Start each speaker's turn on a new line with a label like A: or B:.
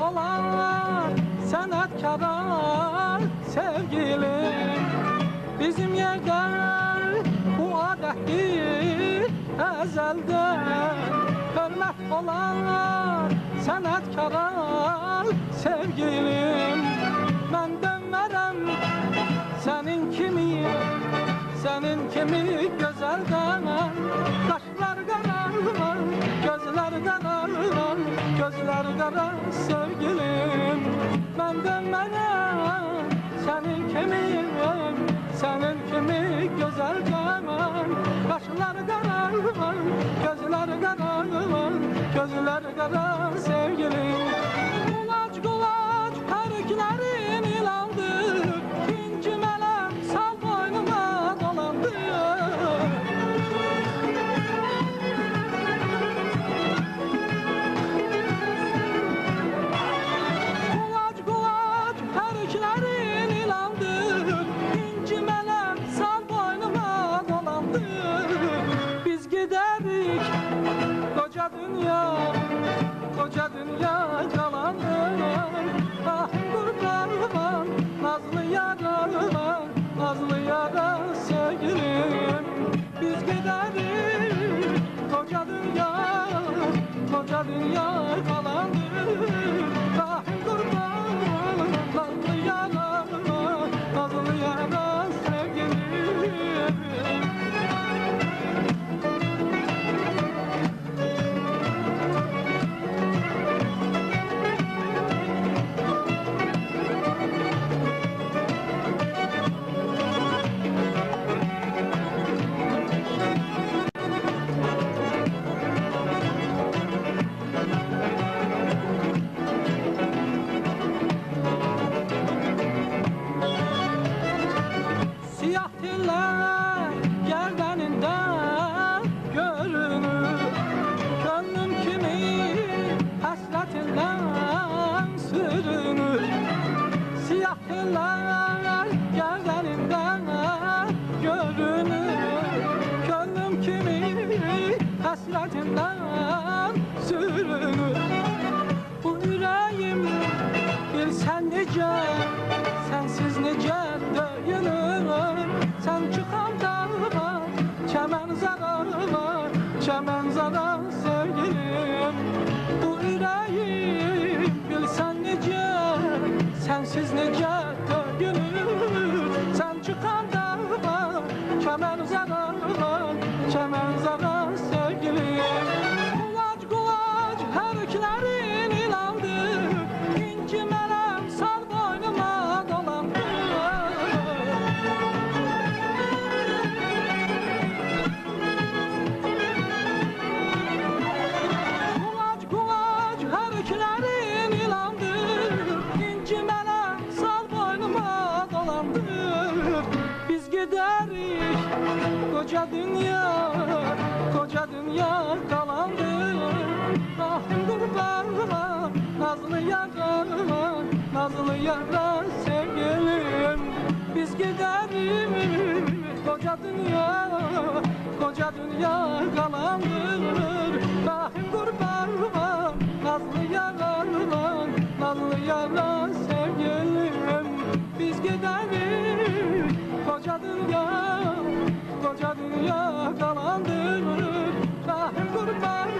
A: olan sanatkara sevgilim. Bizim yerde bu adettir ezelden. Hürmet olan sanatkara sevgilim. Ben dönmərəm senin kimi güzelden. Kaşlar kararlar, gözler kararlar, gözler karar sevgilim. Ben dönmərəm senin kimi güzelden. Kaşlar kararlar, gözler kararlar, gözler karar sevgilim. Kulaç heriklerin ilandı, İnci melem sal boynuma dolandı. Kulaç heriklerin ilandı, İnci melem sal boynuma dolandı. Biz giderik koca dünya yalandı. Ahim kurbanım nazlı yara sevgilim. Biz gideriz koca dünya kalandır. Ahim kurbanım nazlı yara sevgilim. Siyah tiller gerdeninden görünür. Gönlüm kimi hasretinden sürünür. Siyah tiller gerdeninden görünür. Gönlüm kimi hasretinden sürünür. Bu yüreğim bilsen necə, sensiz necə döyünür. Sen çıkan dağa çemen zarar sevgilim. Bu yüreğim bilsen necə, sensiz necə döyünür. Sen çıkan dağa çemen zarar sevgilim. Kulaç heriklerin ilandı, İnci melem sal boynuma dolandı. Kulaç heriklerin ilandı, İnci melem sal boynuma dolandı. Biz gideriz koca dünya kalandır. Ahim kurbanım nazlı yara sevgilim. Biz gideriz koca dünya kalandır. Ahim kurbanım nazlı yara sevgilim. Biz gideriz koca dünya kalandır. Rahim kurbanım